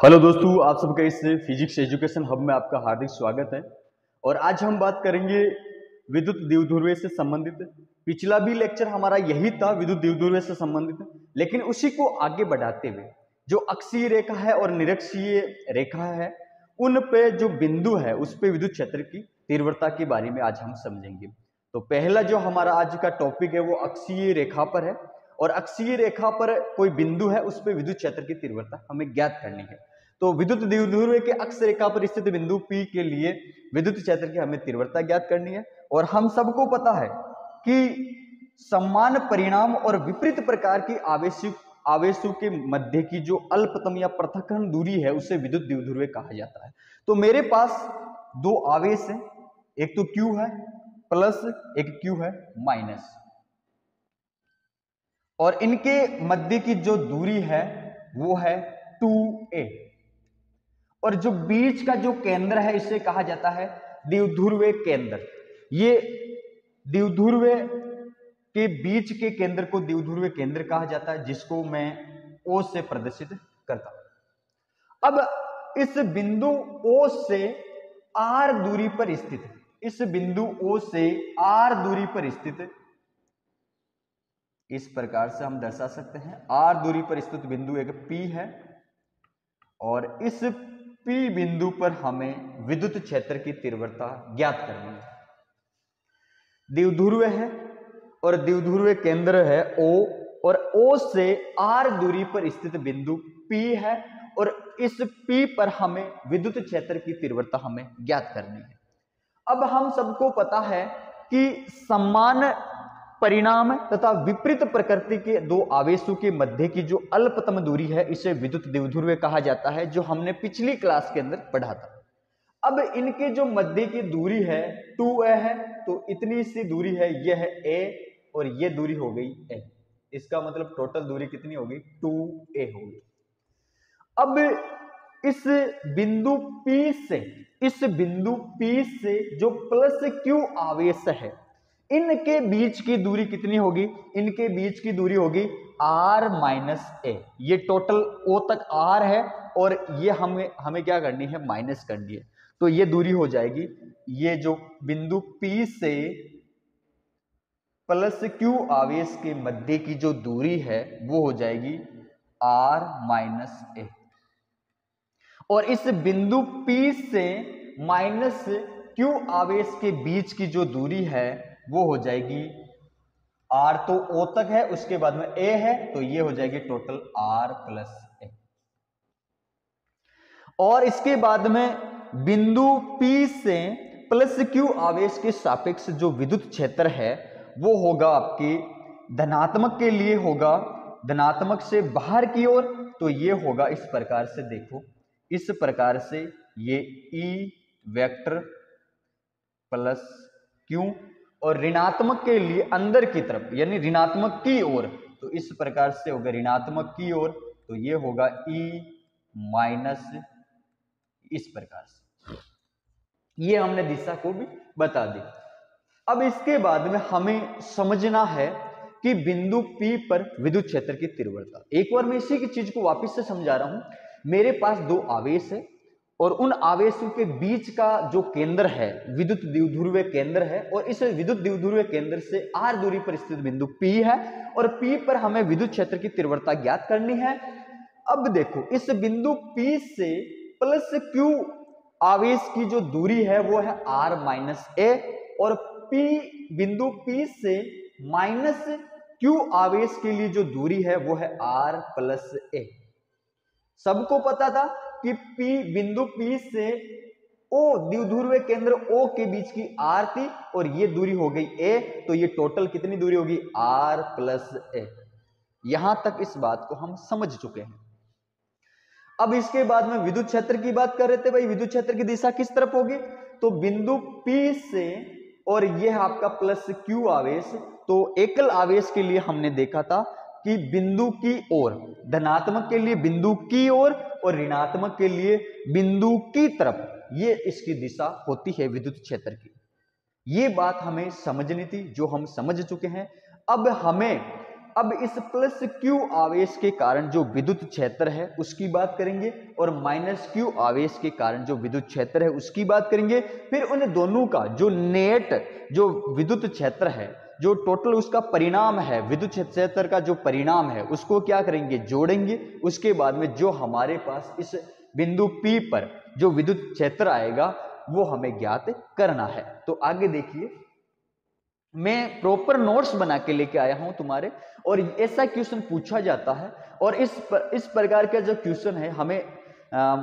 Hello दोस्तों, आप सबका इस फिजिक्स एजुकेशन हब में आपका हार्दिक स्वागत है। और आज हम बात करेंगे विद्युत द्विध्रुवीय से संबंधित। पिछला भी लेक्चर हमारा यही था विद्युत द्विध्रुवीय से संबंधित, लेकिन उसी को आगे बढ़ाते हुए जो अक्षीय रेखा है और निरक्षीय रेखा है उन पे जो बिंदु है उस पे विद्युत क्षेत्र की तीव्रता के बारे में आज हम समझेंगे। तो पहला जो हमारा आज का टॉपिक है वो अक्षीय रेखा पर है, और अक्षीय रेखा पर कोई बिंदु है उस पे विद्युत क्षेत्र की तीव्रता हमें ज्ञात करनी है। तो विद्युत द्विध्रुवीय के अक्ष रेखा पर स्थित बिंदु P के लिए विद्युत क्षेत्र की हमें तीव्रता ज्ञात करनी है। और हम सबको पता है कि समान परिणाम और विपरीत प्रकार की आवेशों के मध्य की जो अल्पतम या पृथक्करण दूरी है उसे विद्युत द्विध्रुवीय कहा जाता है। तो मेरे पास दो आवेश है, एक तो Q है प्लस, एक Q है माइनस, और इनके मध्य की जो दूरी है वो है 2a, और जो बीच का जो केंद्र है इसे कहा जाता है द्विध्रुवीय केंद्र। ये द्विध्रुवीय के बीच के केंद्र को द्विध्रुवीय केंद्र कहा जाता है, जिसको मैं O से प्रदर्शित करता हूं। अब इस बिंदु O से R दूरी पर स्थित, इस बिंदु O से R दूरी पर स्थित, इस प्रकार से हम दर्शा सकते हैं। R दूरी पर स्थित बिंदु एक P है, और इस P बिंदु पर हमें विद्युत क्षेत्र की तीव्रता ज्ञात करनी है। द्विध्रुवीय है और द्विध्रुवीय केंद्र है O, और O से R दूरी पर स्थित बिंदु P है, और इस P पर हमें विद्युत क्षेत्र की तीव्रता हमें ज्ञात करनी है। अब हम सबको पता है कि समान परिणाम तथा विपरीत प्रकृति के दो आवेशों के मध्य की जो अल्पतम दूरी है इसे विद्युत द्विध्रुवीय कहा जाता है, जो हमने पिछली क्लास के अंदर पढ़ा था। अब इनके जो मध्य की दूरी है 2a है, तो इतनी सी दूरी है, यह है a और ये दूरी हो गई a। इसका मतलब टोटल दूरी कितनी होगी? 2a होगी। अब इस बिंदु P से, इस बिंदु P से जो प्लस Q आवेश है इनके बीच की दूरी कितनी होगी? इनके बीच की दूरी होगी r माइनस a। ये टोटल O तक r है और ये हमें क्या करनी है? माइनस करनी है। तो ये दूरी हो जाएगी, ये जो बिंदु P से प्लस Q आवेश के मध्य की जो दूरी है वो हो जाएगी r माइनस a, और इस बिंदु P से माइनस Q आवेश के बीच की जो दूरी है वो हो जाएगी R, तो O तक है, उसके बाद में A है, तो ये हो जाएगी टोटल R प्लस A। और इसके बाद में बिंदु P से प्लस Q आवेश के सापेक्ष जो विद्युत क्षेत्र है वो होगा आपकी धनात्मक के लिए होगा, धनात्मक से बाहर की ओर, तो ये होगा इस प्रकार से, देखो इस प्रकार से, ये E वेक्टर प्लस Q, और ऋणात्मक के लिए अंदर की तरफ यानी ऋणात्मक की ओर, तो इस प्रकार से होगा ऋणात्मक की ओर, तो ये होगा E माइनस, इस प्रकार से। ये हमने दिशा को भी बता दी। अब इसके बाद में हमें समझना है कि बिंदु P पर विद्युत क्षेत्र की तीव्रता। एक बार मैं इसी की चीज को वापस से समझा रहा हूं। मेरे पास दो आवेश है और उन आवेशों के बीच का जो केंद्र है विद्युत द्विध्रुवीय केंद्र है, और इस विद्युत द्विध्रुवीय केंद्र से r दूरी पर स्थित बिंदु P है, और P पर हमें विद्युत क्षेत्र की तीव्रता ज्ञात करनी है। अब देखो इस बिंदु P से प्लस Q आवेश की जो दूरी है वो है r माइनस a, और बिंदु P से माइनस Q आवेश के लिए जो दूरी है वो है r प्लस a। सबको पता था कि बिंदु P से O द्विध्रुवीय केंद्र O के बीच की R थी, और ये दूरी हो गई A, तो ये टोटल कितनी दूरी होगी? R plus A। यहां तक इस बात को हम समझ चुके हैं। अब इसके बाद में विद्युत क्षेत्र की बात कर रहे थे भाई, विद्युत क्षेत्र की दिशा किस तरफ होगी? तो बिंदु P से, और यह आपका प्लस Q आवेश, तो एकल आवेश के लिए हमने देखा था कि बिंदु की ओर, धनात्मक के लिए बिंदु की ओर और ऋणात्मक के लिए बिंदु की तरफ, ये इसकी दिशा होती है विद्युत क्षेत्र की। ये बात हमें समझनी थी, जो हम समझ चुके हैं। अब हमें अब इस प्लस क्यू आवेश के कारण जो विद्युत क्षेत्र है उसकी बात करेंगे और माइनस क्यू आवेश के कारण जो विद्युत क्षेत्र है उसकी बात करेंगे। फिर उन दोनों का जो नेट जो विद्युत क्षेत्र है, जो टोटल उसका परिणाम है, विद्युत क्षेत्र का जो परिणाम है उसको क्या करेंगे, जोड़ेंगे। उसके बाद में जो हमारे पास इस बिंदु P पर जो विद्युत क्षेत्र आएगा वो हमें ज्ञात करना है। तो आगे देखिए, मैं प्रॉपर नोट्स बना के लेके आया हूं तुम्हारे, और ऐसा क्वेश्चन पूछा जाता है। और इस प्रकार का जो क्वेश्चन है हमें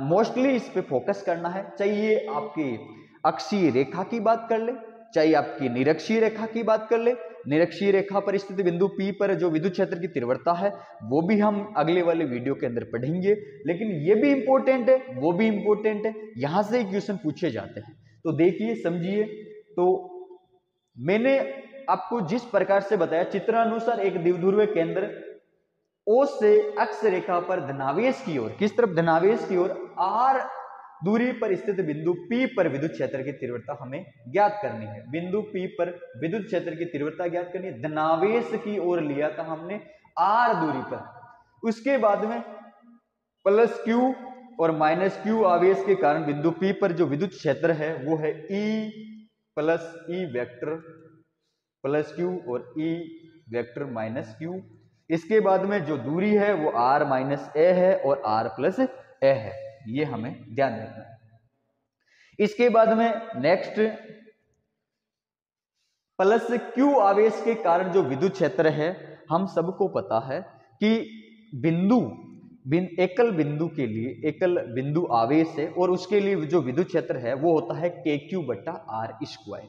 मोस्टली इस पे फोकस करना है। चाहिए आपकी अक्षीय रेखा की बात कर ले, चाहे आपकी निरक्षीय रेखा की बात कर ले। निरक्षीय रेखा पर स्थित बिंदु P पर जो विद्युत क्षेत्र की तीव्रता है वो भी हम अगले वाले वीडियो के अंदर पढ़ेंगे, लेकिन ये भी इंपॉर्टेंट है, वो भी इंपॉर्टेंट है, यहां से क्वेश्चन पूछे जाते हैं। तो देखिए, समझिए। तो मैंने आपको जिस प्रकार से बताया, चित्रानुसार एक द्विध्रुवीय केंद्र O से अक्ष रेखा पर धनावेश की ओर, किस तरफ, धनावेश की ओर r दूरी पर स्थित बिंदु P पर विद्युत क्षेत्र की तीव्रता हमें ज्ञात करनी है। बिंदु P पर विद्युत क्षेत्र की तीव्रता ज्ञात करनी है, धनावेश की ओर लिया था हमने r दूरी पर। उसके बाद में प्लस Q और माइनस Q आवेश के कारण बिंदु P पर जो विद्युत क्षेत्र है वो है E plus E vector plus Q और E वेक्टर माइनस Q। इसके बाद में जो दूरी है वो r माइनस ए है और r प्लस ए है, ये हमें ध्यान रखना है। इसके बाद में नेक्स्ट, प्लस Q आवेश के कारण जो विद्युत क्षेत्र है, हम सबको पता है कि एकल बिंदु के लिए एकल बिंदु आवेश है और उसके लिए जो विद्युत क्षेत्र है वो होता है KQ बट्टा आर स्क्वायर,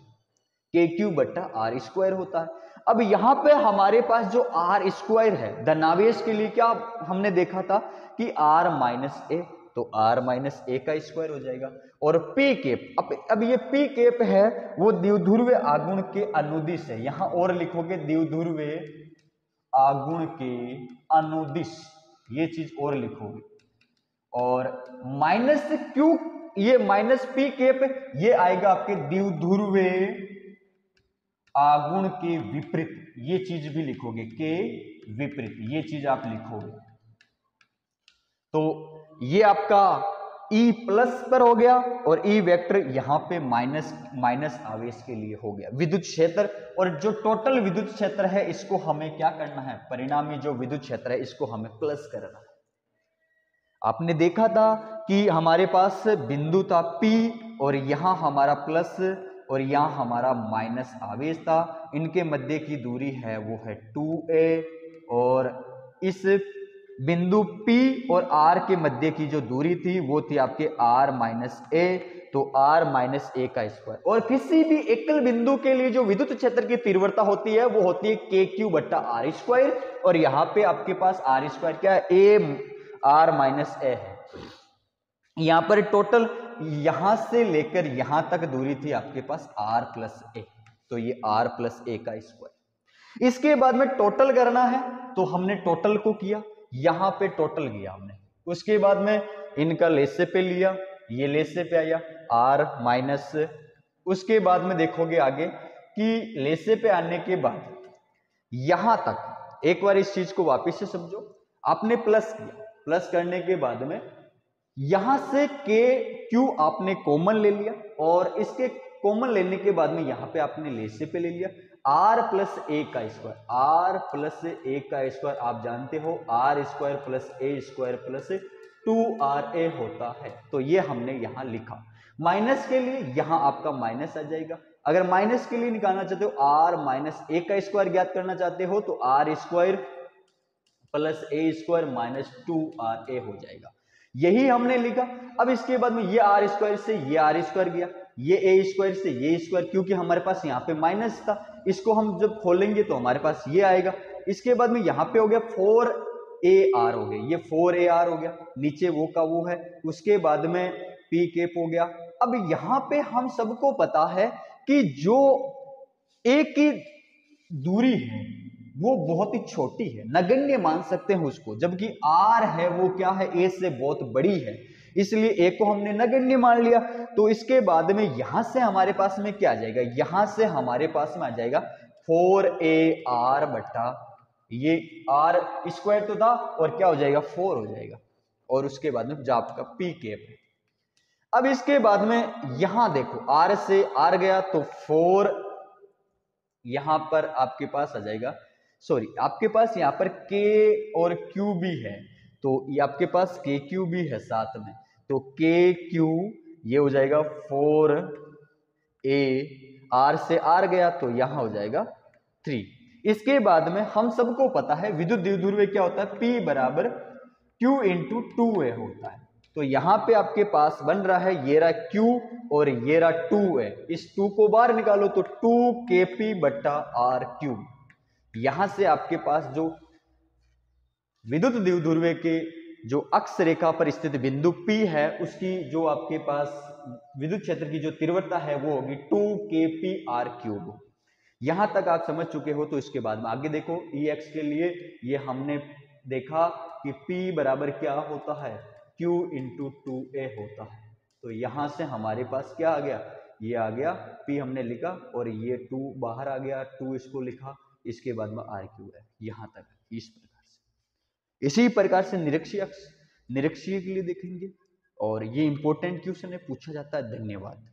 KQ बट्टा आर स्क्वायर होता है। अब यहां पे हमारे पास जो आर स्क्वायर है धनावेश के लिए, क्या हमने देखा था कि r माइनस ए, तो r माइनस ए का स्क्वायर हो जाएगा। और P कैप, अब ये P कैप है वो द्विध्रुवीय आघूर्ण के अनुदिश है, यहां और लिखोगे द्विध्रुवीय आघूर्ण के अनुदिश, ये चीज और लिखोगे। और माइनस Q, ये माइनस P कैप ये आएगा आपके द्विध्रुवीय आघूर्ण के विपरीत, ये चीज भी लिखोगे, के विपरीत, ये चीज आप लिखोगे। तो ये आपका E प्लस पर हो गया और E वेक्टर यहां पे माइनस आवेश के लिए हो गया विद्युत क्षेत्र। और जो टोटल विद्युत क्षेत्र है इसको हमें क्या करना है, परिणामी जो विद्युत क्षेत्र है इसको हमें प्लस करना है। आपने देखा था कि हमारे पास बिंदु था P और यहां हमारा प्लस और यहां हमारा माइनस आवेश था, इनके मध्य की दूरी है वो है 2a, और इस बिंदु P और R के मध्य की जो दूरी थी वो थी आपके r माइनस ए, तो r माइनस ए का स्क्वायर। और किसी भी एकल बिंदु के लिए जो विद्युत क्षेत्र की तीव्रता होती है वो होती है KQ बट्टा आर स्क्वायर, और यहाँ पे आपके पास आर स्क्वायर क्या है, a r माइनस ए है। यहां पर टोटल यहां से लेकर यहां तक दूरी थी आपके पास r प्लस ए, तो ये r प्लस ए का स्क्वायर। इसके बाद में टोटल करना है तो हमने टोटल को किया, यहां पे टोटल किया हमने। उसके बाद में इनका लेसे पे लिया, ये लेसे पे आया r माइनस। उसके बाद में देखोगे आगे कि लेसे पे आने के बाद यहां तक, एक बार इस चीज को वापस से समझो, आपने प्लस किया, प्लस करने के बाद में यहां से के क्यू आपने कॉमन ले लिया, और इसके कॉमन लेने के बाद में यहां पे आपने लेसे पे ले लिया r प्लस ए का स्क्वायर। r प्लस ए का स्क्वायर आप जानते हो r स्क्वायर प्लस ए स्क्वायर प्लस 2ra होता है, तो ये हमने यहां लिखा। माइनस के लिए यहां आपका माइनस आ जाएगा। अगर माइनस के लिए निकालना चाहते हो, r माइनस ए का स्क्वायर ज्ञात करना चाहते हो, तो r स्क्वायर प्लस ए स्क्वायर माइनस 2ra हो जाएगा, यही हमने लिखा। अब इसके बाद में ये r स्क्वायर से ये r स्क्वायर गया, ये a स्क्वायर से ये स्क्वायर, क्योंकि हमारे पास यहाँ पे माइनस था, इसको हम जब खोलेंगे तो हमारे पास ये आएगा। इसके बाद में यहाँ पे हो गया 4ar हो गया, ये 4ar हो गया, नीचे वो का वो है। उसके बाद में p कैप हो गया। अब यहाँ पे हम सबको पता है कि जो a की दूरी है वो बहुत ही छोटी है, नगण्य मान सकते हैं उसको, जबकि r है वो क्या है, a से बहुत बड़ी है, इसलिए a को हमने नगण्य मान लिया। तो इसके बाद में यहां से हमारे पास में क्या आ जाएगा, यहां से हमारे पास में आ जाएगा 4ar बट्टा ये आर स्क्वायर तो था और क्या हो जाएगा 4 हो जाएगा, और उसके बाद में जो आपका पी कैप है। अब इसके बाद में यहां देखो आर से आर गया तो 4 यहां पर आपके पास आ जाएगा, सॉरी आपके पास यहां पर के और क्यू भी है, तो ये आपके पास के क्यू भी है साथ में, तो के क्यू ये हो जाएगा 4 ए, आर से आर गया तो यहां हो जाएगा 3। इसके बाद में हम सबको पता है विद्युत द्विध्रुव क्या होता है, P बराबर Q इंटू 2A होता है। तो यहां पे आपके पास बन रहा है ये रहा Q और ये रहा 2A, इस 2 को बाहर निकालो तो 2kp बट्टा आर क्यूब। यहां से आपके पास जो विद्युत द्विध्रुव के जो अक्ष रेखा पर स्थित बिंदु P है उसकी जो आपके पास विद्युत क्षेत्र की जो तीव्रता है वो होगी 2kp आर क्यूब। यहां तक आप समझ चुके हो, तो इसके बाद में आगे देखो Ex के लिए ये हमने देखा कि P बराबर क्या होता है, Q इंटू 2A होता है। तो यहां से हमारे पास क्या आ गया, ये आ गया P हमने लिखा और ये 2 बाहर आ गया, 2 इसको लिखा, इसके बाद में RQ है, यहां तक इस प्रकार से। इसी प्रकार से निरीक्षीय के लिए देखेंगे और ये इंपॉर्टेंट क्वेश्चन है, पूछा जाता है। धन्यवाद।